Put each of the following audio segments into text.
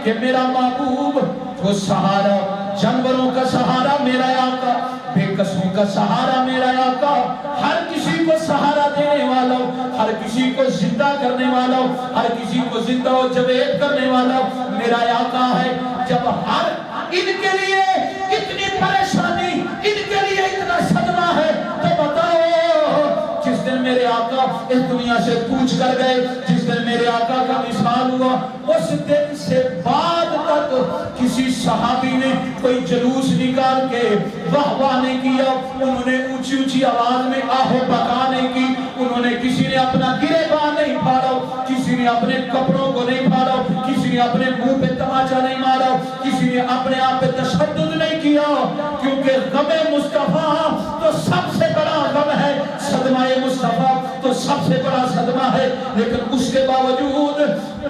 کہ میرا محبوب وہ سہارا، جانوروں کا سہارا میرا آقا، بے قصوں کا سہارا میرا آقا، ہر کسی کو سہارا دینے والا، ہر کسی کو زندہ کرنے والا، ہر کسی کو زندہ و جاوید کرنے والا میرا آقا ہے۔ جب ہر ان کے لیے اتنی پریشانی، ان کے لیے اتنا صدمہ ہے، تو بتاؤ جس دن میرے آقا اس دنیا سے کوچ کر گئے، جس دن میرے آقا کا وصال ہوا، اس دن سے بعد تک کسی صحابی نے کوئی جلوس نکال کے واہ واہ نہیں کیا، انہوں نے اونچی اونچی آواز میں آہو بکا نہیں کی، انہوں نے کسی نے اپنا گریباں نہیں پھاڑا، کسی نے اپنے کپڑوں کو نہیں پھاڑا، کسی نے اپنے منہ پہ تماچا نہیں مارا، کسی نے اپنے آپ پہ تشدد نہیں کیا، کیونکہ غم مصطفیٰ تو سب سے بڑا غم ہے، صدمہ مصطفیٰ تو سب سے بڑا صدمہ ہے۔ لیکن اس کے باوجود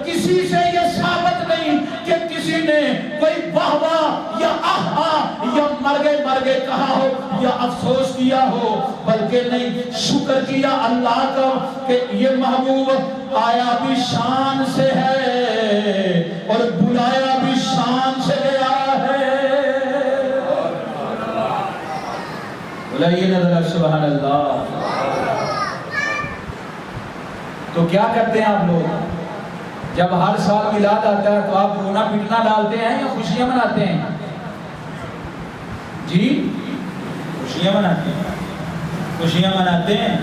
کسی سے یہ ثابت نہیں کہ کسی نے کوئی واہ واہ یا آہا یا مرگے کہا ہو یا افسوس کیا ہو، بلکہ نہیں، شکر کیا اللہ کا کہ یہ محبوب آیا بھی شان سے ہے اور بلایا بھی شان سے گیا ہے۔ بلائیے نظر سبحان اللہ۔ تو کیا کرتے ہیں آپ لوگ جب ہر سال میلاد آتا ہے؟ تو آپ رونا پیٹنا ڈالتے ہیں یا خوشیاں مناتے ہیں؟ جی خوشیاں مناتے ہیں، خوشیاں مناتے ہیں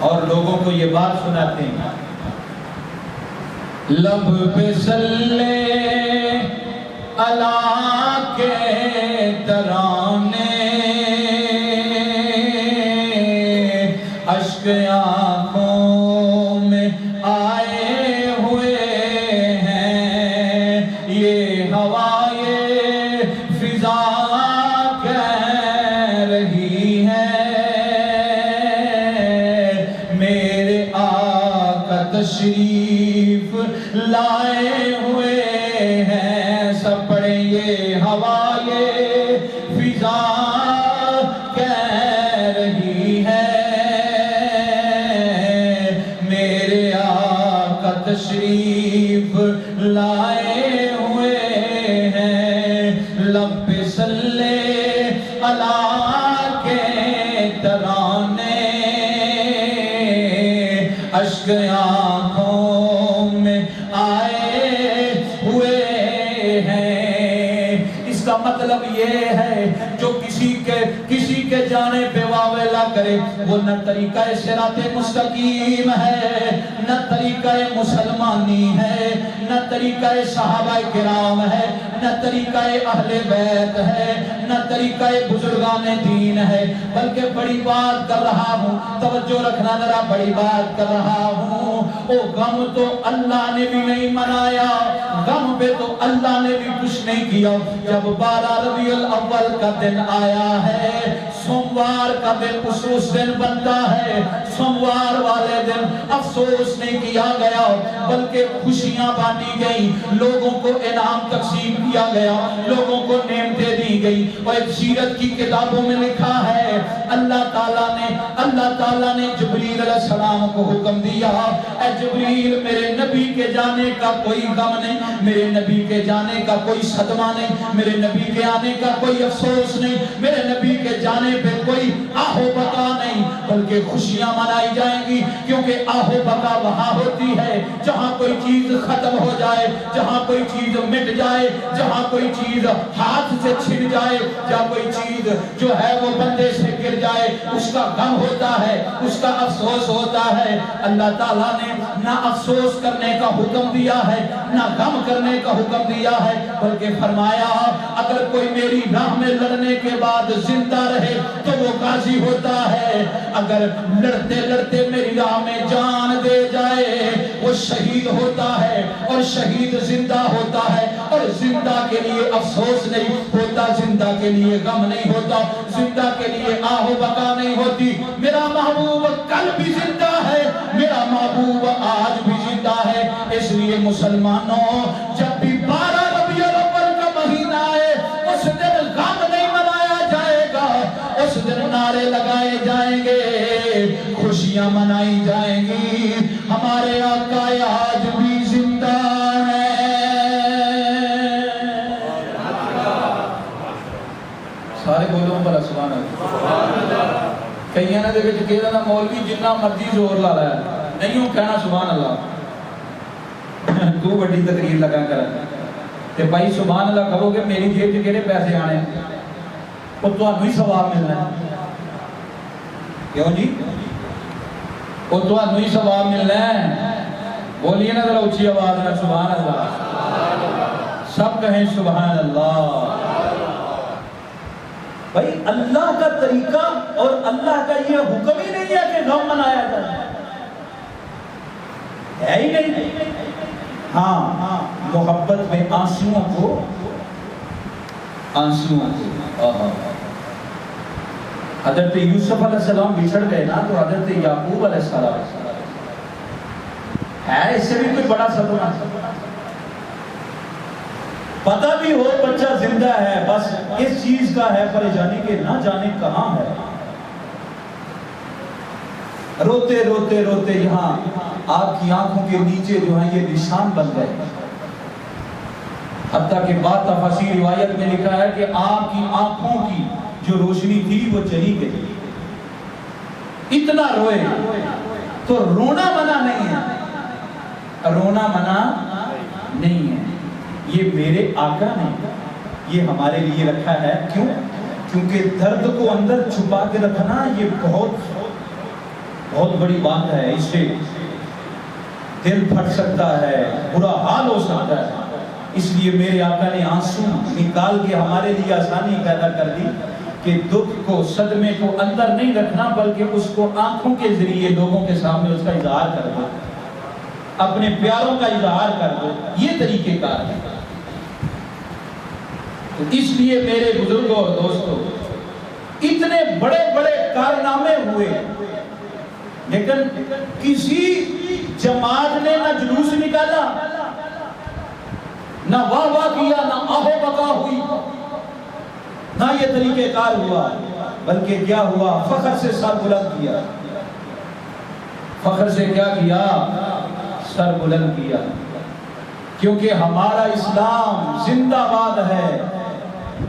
اور لوگوں کو یہ بات سناتے ہیں، لب پہ صلی اللہ کے ترانے، اشک آنکھوں میں آئے ہوئے ہیں، یہ ہوائے فضا کہہ رہی ہے، میرے آقا تشریف لائے ہوئے ہیں، سب پڑھیں یہ ہوائے فضا کہہ رہی ہے، میرے آقا تشریف لائے ہوئے ہیں، لب پہ صلی اللہ کے ترانے، اشک آنکھوں میں آئے ہوئے ہیں۔ اس کا مطلب یہ ہے جو کسی کے جانے پہ واویلا کرے، وہ نہ طریقہ صراط مستقیم ہے، نہ طریقہ مسلمانی ہے، نہ طریقہ صحابہ کرام ہے، نہ طریقہ اہل بیت ہے، نہ طریقہ بزرگان دین ہے، بلکہ بڑی بات کر رہا ہوں، توجہ رکھنا ذرا، بڑی بات کر رہا ہوں۔ او غم تو اللہ نے بھی نہیں منایا، غم پہ تو اللہ نے بھی کچھ نہیں کیا۔ جب 12 ربیع الاول کا دن آیا ہے، سوموار کا دن اس دن بنتا ہے، سوموار والے دن افسوس نہیں کیا گیا بلکہ خوشیاں بانٹی گئی، لوگوں کو انعام تقسیم کیا گیا، لوگوں کو نعمتیں دی گئی۔ اور ایک سیرت کی کتابوں میں لکھا ہے اللہ تعالیٰ نے جبریل علیہ السلام کو حکم دیا، اے جبریل میرے نبی کے جانے کا کوئی غم نہیں، میرے نبی کے جانے کا کوئی صدمہ نہیں، میرے نبی کے آنے کا کوئی افسوس نہیں، میرے نبی کے جانے پہ کوئی آہو بکا نہیں، بلکہ خوشیاں منائی جائیں گی، کیونکہ آہو بکا وہاں ہوتی ہے جہاں کوئی چیز ختم ہو جائے، جہاں کوئی چیز مٹ جائے، جہاں کوئی چیز ہاتھ سے چھن جائے، جہاں کوئی چیز جو ہے وہ بندے سے گر جائے، اس کا غم ہوتا ہے، اس کا افسوس ہوتا ہے۔ اللہ تعالیٰ نے نہ افسوس کرنے کا حکم دیا ہے، نہ غم کرنے کا حکم دیا ہے، بلکہ فرمایا اگر کوئی میری راہ میں لڑنے کے بعد زندہ رہے تو وہ غازی ہوتا ہے، اگر لڑتے لڑتے میری راہ میں جان دے جائے وہ شہید ہوتا ہے، اور شہید زندہ ہوتا ہے، اور زندہ کے لیے افسوس نہیں ہوتا، زندہ کے لیے غم نہیں ہوتا، زندہ کے لیے آہ و بقا نہیں ہوتی۔ میرا محبوب کل بھی زندہ ہے، میرا محبوب آج بھی زندہ ہے۔ اس لیے مسلمانوں جب بھی 12 ربیع الاول کا مہینہ ہے اس دن غم نہیں منایا جائے گا، اس دن نعرے لگائے جائیں گے، خوشیاں منائی جائیں گی، ہمارے آقا آج بھی زندہ ہے۔ کئیاں دے وچ کہہ دا مولوی جنہ مرضی زور لا لا نہیں ہوں کہنا سبحان اللہ تو بڑی تقریر لگا کر تے بھائی سبحان اللہ کرو گے میری جیب چ کہڑے پیسے آنے وہ تانوں ہی ثواب ملنا ہے کیوں جی وہ تانوں ہی ثواب ملنا ہے بولیے نا ذرا اونچی آواز میں سبحان اللہ سب کہیں سبحان اللہ بھائی اللہ کا طریقہ اور اللہ کا یہ حکم ہی نہیں ہے کہ غم منایا جائے ہے ہی نہیں ہاں محبت میں آنسوؤں کو حضرت یوسف علیہ السلام بچھڑ گئے نا تو حضرت یعقوب علیہ السلام ہے اس سے بھی کوئی بڑا صدمہ پتہ بھی ہو بچہ زندہ ہے بس اس چیز کا ہے پریشانی کہ نہ جانے کہاں ہے روتے روتے روتے یہاں آپ کی آنکھوں کے نیچے جو ہیں یہ نشان بن گئے حتیٰ کہ بعض تفاسیر روایت میں لکھا ہے کہ آپ کی آنکھوں کی جو روشنی تھی وہ چلی گئی اتنا روئے تو رونا منع نہیں ہے رونا منع نہیں ہے یہ میرے آقا نے یہ ہمارے لیے رکھا ہے کیوں کیونکہ درد کو اندر چھپا کے رکھنا یہ بہت بڑی بات ہے اس سے دل پھٹ سکتا ہے برا حال ہو سکتا ہے اس لیے میرے آقا نے آنسو نکال کے ہمارے لیے آسانی پیدا کر دی کہ دکھ کو صدمے کو اندر نہیں رکھنا بلکہ اس کو آنکھوں کے ذریعے لوگوں کے سامنے اس کا اظہار کر دو اپنے پیاروں کا اظہار کر دو یہ طریقے کار ہے تو اس لیے میرے بزرگوں اور دوستوں اتنے بڑے بڑے کارنامے ہوئے لیکن کسی جماعت نے نہ جلوس نکالا نہ واہ واہ کیا نہ آہو بقا ہوئی نہ یہ طریقہ کار ہوا بلکہ کیا ہوا فخر سے سر بلند کیا فخر سے کیا کیا سر بلند کیا کیونکہ ہمارا اسلام زندہ باد ہے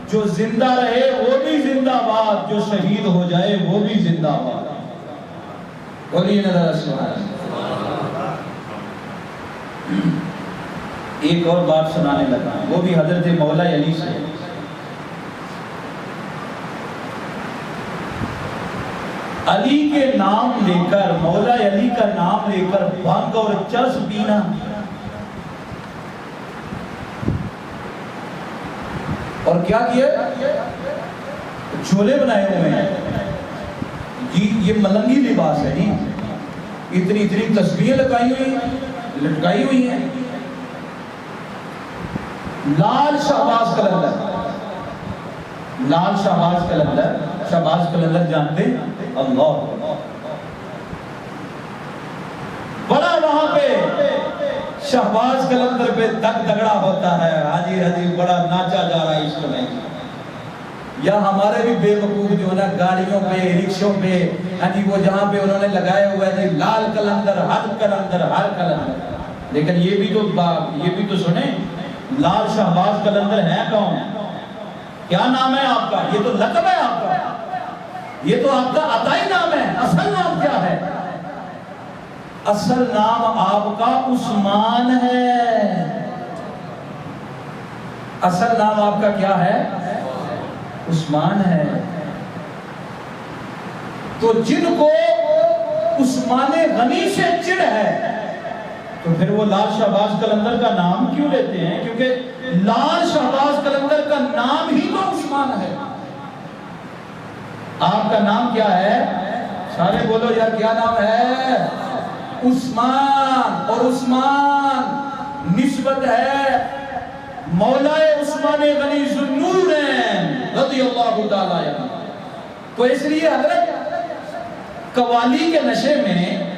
جو زندہ رہے وہ بھی زندہ باد جو شہید ہو جائے وہ بھی زندہ باد بولیے نظر سبحان ایک اور بات سنانے لگا وہ بھی حضرت مولا علی سے علی کے نام لے کر مولا علی کا نام لے کر بھنگ اور چرس پینا اور کیا کیا جھولے بنائے ہوئے ہیں جی یہ ملنگی لباس ہے جی اتنی اتنی تسبیحیں لٹکائی ہوئی ہیں لال شہباز کلندر جانتے اللہ بڑا وہاں پہ شہباز کلندر پہ دگ دگڑا ہوتا ہے حاجی بڑا ناچا جا رہا ہے اس میں یا ہمارے بھی بے وقوف جو ہے نا گاڑیوں پہ رکشوں پہ وہ جہاں پہ انہوں نے لگائے ہوئے تھے لال کلندر ہر کلندر لیکن یہ بھی تو سنیں لال شہباز کلندر ہے کون کیا نام ہے آپ کا یہ تو لقب ہے آپ کا یہ تو آپ کا عطائی نام ہے اصل نام کیا ہے اصل نام آپ کا عثمان ہے اصل نام آپ کا کیا ہے عثمان ہے تو جن کو عثمان غنی سے چڑ ہے تو پھر وہ لال شہباز کلندر کا نام کیوں لیتے ہیں کیونکہ لال شہباز کلندر کا نام ہی تو عثمان ہے آپ کا نام کیا ہے سارے بولو یار کیا نام ہے عثمان اور عثمان نسبت ہے مولا عثمان غنی ذوالنورین رضی اللہ تعالی عنہ تو اس لیے حضرت قوالی کے نشے میں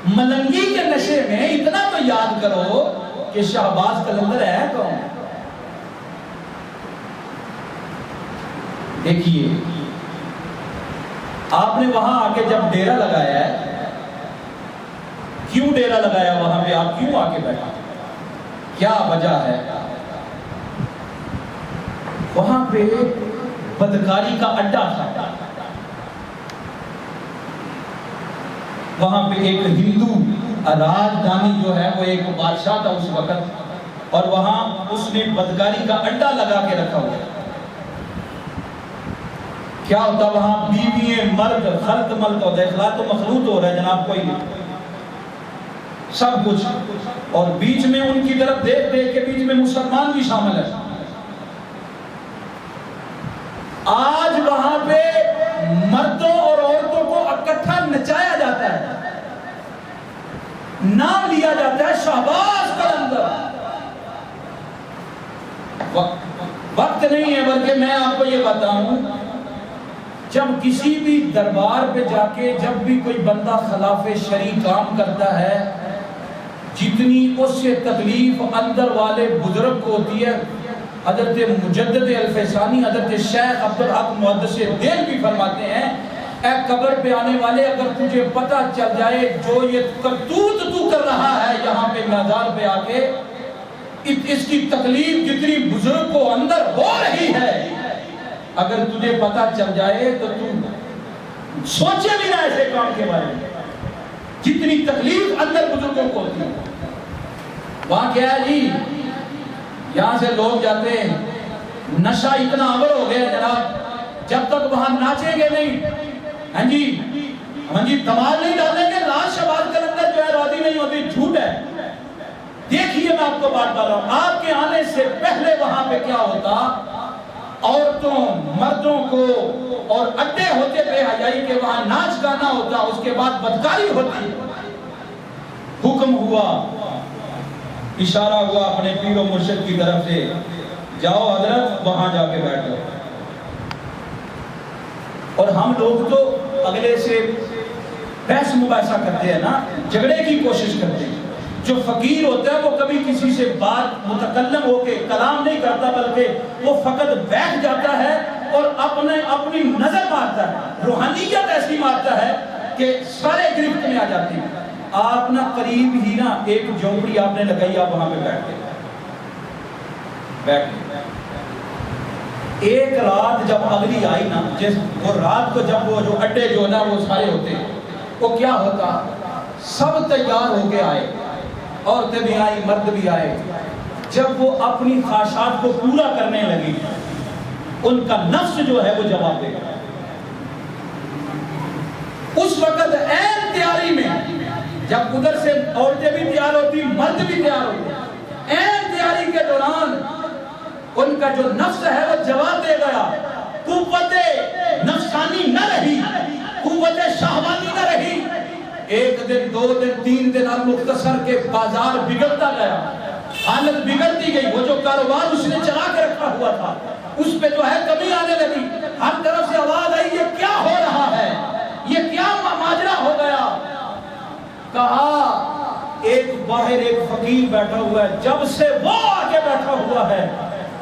ملنگی کے نشے میں اتنا تو یاد کرو کہ شہباز کلندر ہے کون دیکھیے آپ نے وہاں آگے جب ڈیرا لگایا ہے کیوں ڈیرا لگایا وہاں پہ آپ کیوں آ کے بیٹھا کیا وجہ ہے وہاں پہ بدکاری کا اڈا تھا وہاں پہ ایک ہندو راجدھانی جو ہے وہ ایک بادشاہ تھا اس وقت، اور وہاں اس نے بدکاری کا اڈا لگا کے رکھا ہوا۔ کیا ہوتا وہاں؟ بیوییں مرد خلط ملط ہوتا ہے، اخلاط و مخلوط ہو رہا ہے جناب، کوئی نہیں، سب کچھ، اور بیچ میں ان کی طرف دیکھ دیکھ کے بیچ میں مسلمان بھی شامل ہے۔ آج وہاں پہ مردوں اور عورتوں کو اکٹھا نچایا جاتا ہے، نام لیا جاتا ہے شہباز قلندر۔ وقت نہیں ہے، بلکہ میں آپ کو یہ بتاؤں، جب کسی بھی دربار پہ جا کے جب بھی کوئی بندہ خلاف شرعی کام کرتا ہے، جتنی اس سے تکلیف اندر والے بزرگ کو ہوتی ہے، حضرت مجدد الفیسانی حضرت شیخ عبدالحق محدث دیر بھی فرماتے ہیں، اے قبر پہ آنے والے، اگر تجھے پتہ چل جائے جو یہ کرتوت تو کر رہا ہے یہاں پہ مزار پہ آ کے، اس کی تکلیف جتنی بزرگ کو اندر ہو رہی ہے، اگر تجھے پتہ چل جائے تو تو سوچے بھی نہ ایسے کام کے بارے میں، جتنی تکلیف اندر بزرگوں کو ہوتی ہے۔ وہاں کیا ہے جی، یہاں سے لوگ جاتے ہیں، نشہ اتنا عمر ہو گیا جناب، جب تک وہاں ناچیں گے نہیں، ہاں جی دماغ نہیں ڈالیں گے، لاش شہباز قلندر جو ہے راضی نہیں ہوتی، جھوٹ ہے۔ دیکھیے میں آپ کو بات بتا رہا ہوں، آپ کے آنے سے پہلے وہاں پہ کیا ہوتا، عورتوں مردوں کو اور اڈے ہوتے بے حیائی کے، وہاں ناچ گانا ہوتا، اس کے بعد بدکاری ہوتی۔ حکم ہوا، اشارہ ہوا اپنے پیر و مرشد کی طرف سے، جاؤ حضرت وہاں جا کے بیٹھو۔ اور ہم لوگ تو اگلے سے بحث مباحثہ کرتے ہیں نا، جھگڑے کی کوشش کرتے ہیں۔ جو فقیر ہوتا ہے وہ کبھی کسی سے بات متکلم ہو کے کلام نہیں کرتا، بلکہ وہ فقط بیٹھ جاتا ہے اور اپنی نظر مارتا ہے، روحانیت ایسی مارتا ہے کہ سارے گرفت میں آ جاتے ہیں۔ آپ نا قریب ہی نا ایک جھونپڑی آپ نے لگائی، آپ وہاں پہ بیٹھ کے ایک رات جب اگلی آئی نا، وہ رات کو جب وہ جو اڈے جو نا وہ سارے ہوتے ہیں، وہ کیا ہوتا، سب تیار ہو کے آئے، عورتیں بھی آئی مرد بھی آئے۔ جب وہ اپنی خواہشات کو پورا کرنے لگی، ان کا نفس جو ہے وہ جواب دے گا۔ اس وقت عین تیاری میں، جب ادھر سے عورتیں بھی تیار ہوتی مرد بھی تیار ہوتے، عین تیاری کے دوران ان کا جو نفس ہے وہ جواب دے گیا، قوت نفسانی نہ رہی، قوت شہوانی نہ رہی۔ ایک دن، دو دن، تین دن، اور مختصر کے بازار بگڑتا گیا، حالت بگڑتی گئی۔ وہ جو کاروبار اس نے چلا کے رکھا ہوا تھا، اس پہ جو ہے کمی آنے لگی۔ ہر طرف سے آواز آئی، یہ کیا ہو رہا ہے، یہ کیا ماجرا ہو گیا؟ کہا ایک باہر ایک فقیر بیٹھا ہوا ہے، جب سے وہ آگے بیٹھا ہوا ہے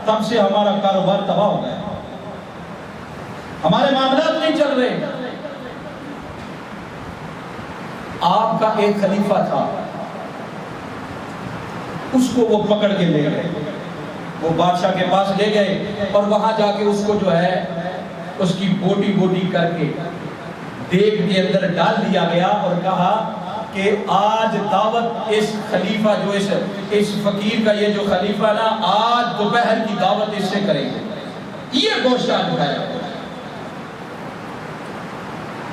تب سے ہمارا کاروبار تباہ ہو گیا، ہمارے معاملات نہیں چل رہے۔ آپ کا ایک خلیفہ تھا، اس کو وہ پکڑ کے لے گئے، وہ بادشاہ کے پاس لے گئے، اور وہاں جا کے اس کو جو ہے اس کی بوٹی بوٹی کر کے دیگ کے اندر ڈال دیا گیا، اور کہا کہ آج دعوت اس خلیفہ جو اس فقیر کا یہ جو خلیفہ نا، آج دوپہر کی دعوت اس سے کریں گے، یہ گوشت آج کھایا۔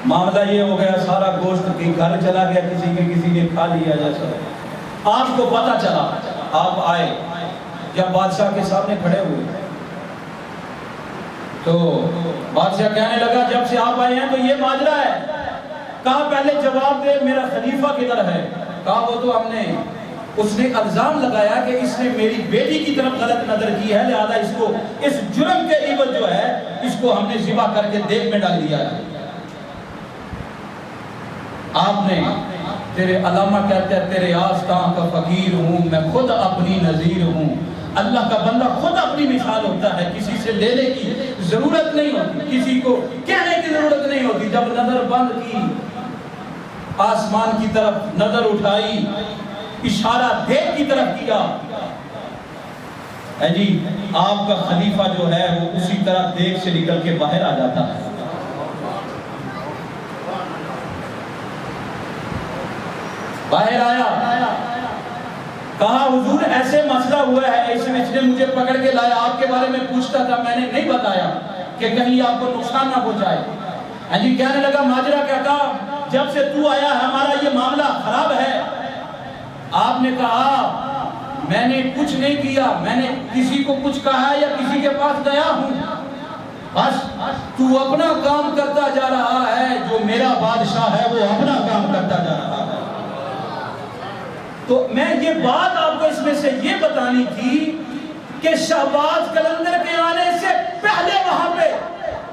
معاملہ یہ ہو گیا، سارا گوشت کی گھر چلا گیا، کسی نے کھا لیا جیسا۔ آپ کو پتا چلا، آپ آئے، جب بادشاہ کے سامنے کھڑے ہوئے تو بادشاہ کہنے لگا جب سے آپ آئے ہیں تو یہ ماجرا ہے۔ کہا پہلے جواب دے، میرا خلیفہ کدھر ہے؟ کہا وہ تو ہم نے، اس نے الزام لگایا کہ اس نے میری بیٹی کی طرف غلط نظر کی ہے، لہذا اس کو اس جرم کے عوض جو ہے اس کو ہم نے ذبح کر کے دیگ میں ڈال دیا ہے۔ آپ نے، تیرے علامہ کہتے ہیں تیرے آستان کا فقیر ہوں میں، خود اپنی نظیر ہوں۔ اللہ کا بندہ خود اپنی مثال ہوتا ہے، کسی سے لینے کی ضرورت نہیں ہوتی، کسی کو کہنے کی ضرورت نہیں ہوتی۔ جب نظر بند کی، آسمان کی طرف نظر اٹھائی، اشارہ دیگ کی طرف کیا، جی آپ کا خلیفہ جو ہے وہ اسی طرح دیگ سے نکل کے باہر آ جاتا ہے۔ باہر آیا، کہا حضور ایسے مسئلہ ہوا ہے، اس نے مجھے پکڑ کے لایا، آپ کے بارے میں پوچھتا تھا، میں نے نہیں بتایا کہ کہیں آپ کو نقصان نہ ہو جائے۔ ہاں جی، کہنے لگا ماجرا کیا تھا؟ جب سے تو آیا ہے ہمارا یہ معاملہ خراب ہے۔ آپ نے کہا میں نے کچھ نہیں کیا، میں نے کسی کو کچھ کہا یا کسی کے پاس گیا ہوں، بس تو اپنا کام کرتا جا رہا ہے، جو میرا بادشاہ ہے وہ اپنا کام کرتا جا رہا ہے۔ تو میں یہ بات آپ کو اس میں سے یہ بتانی تھی کہ شہباز قلندر کے آنے سے پہلے وہاں پہ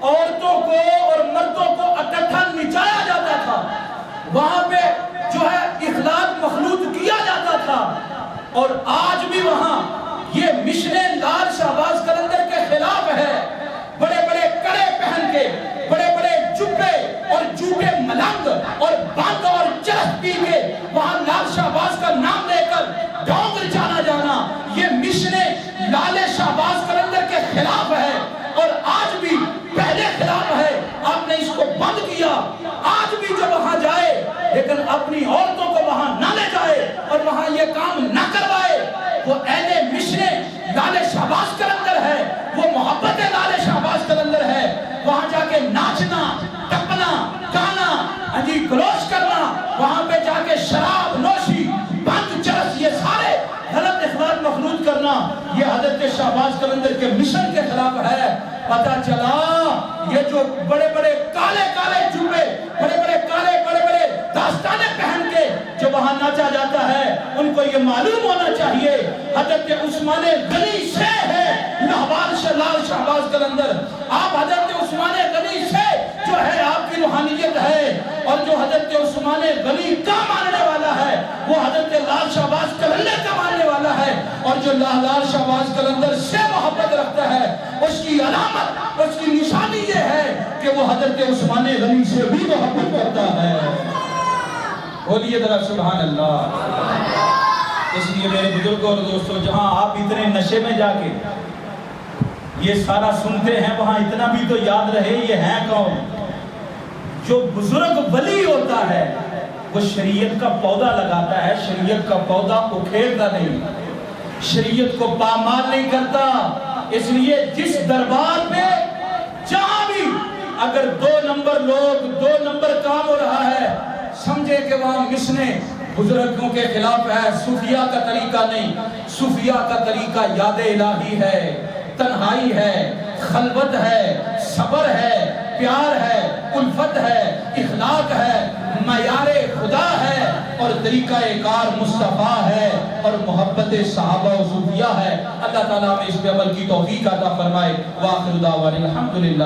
عورتوں کو اور مردوں کو اکٹھا نچایا جاتا تھا، وہاں پہ جو ہے اخلاق مخلوط کیا جاتا تھا، اور آج بھی وہاں یہ مشنیں لال شہباز قلندر کے خلاف ہے۔ بڑے بڑے کڑے پہن کے، بڑے بڑے جبے اور جوتے ملنگ اور بانگ اور چرس پی کے وہاں لال شہباز کا نام لے کر ڈونگر جانا جانا، یہ مشنیں لال شہباز قلندر کے خلاف ہے، اور آج بھی پہلے خلاف ہے۔ آپ نے اس کو بند کیا، آج بھی جو وہاں جائے لیکن اپنی عورتوں کو وہاں نہ لے جائے اور وہاں یہ کام نہ کروائے، وہ اہل مشنیں لال شہباز قلندر ہے، وہ محبت لال شہباز قلندر ہے۔ وہاں جا کے ناچنا، ٹپنا، گانا، جی گلوچ کرنا، وہاں پہ جا کے شراب نوشی، بانگ چرس، یہ سارے غلط اخلاق مخلوط کرنا، یہ حضرت شہباز قلندر کے مشن کے خلاف ہے۔ پتہ چلا یہ جو بڑے بڑے کالے کالے جوبے، بڑے بڑے کالے بڑے بڑے داستانے پہن کے جو وہاں ناچا جاتا ہے، ان کو یہ معلوم ہونا چاہیے حضرت عثمان غنی سے ہے لال شہباز قلندر۔ آپ حضرت عثمان غنی سے جو ہے آپ کی روحانیت ہے، اور جو حضرت عثمان غنی کا ماننے والا ہے وہ حضرت لال شہباز قلندر کا ماننے والا ہے، اور جو لال شہباز قلندر سے محبت رکھتا ہے اس کی علامت، اس کی نشانی یہ ہے کہ وہ حضرت عثمان غنی سے بھی محبت کرتا ہے۔ بولیے ذرا سبحان اللہ۔ اس لیے میرے بزرگوں اور دوستوں، جہاں آپ اتنے نشے میں جا کے یہ سارا سنتے ہیں، وہاں اتنا بھی تو یاد رہے یہ ہے کون؟ جو بزرگ ولی ہوتا ہے وہ شریعت کا پودا لگاتا ہے، شریعت کا پودا اکھیڑتا نہیں، شریعت کو پامال نہیں کرتا۔ اس لیے جس دربار پہ جہاں بھی اگر 2 نمبر لوگ، 2 نمبر کام ہو رہا ہے، سمجھے کہ وہاں مشنیں بزرگوں کے خلاف ہے۔ صوفیاء کا طریقہ نہیں، صوفیاء کا طریقہ یاد الہی ہے، تنہائی ہے، خلوت ہے، صبر ہے، پیار ہے، الفت ہے، اخلاق ہے، معیار خدا ہے، اور طریقہ کار مصطفیٰ ہے، اور محبت صحابہ و صوفیاء ہے۔ اللہ تعالیٰ میں اس پہ عمل کی توفیق عطا فرمائے۔ وآخر دعوانا الحمدللہ۔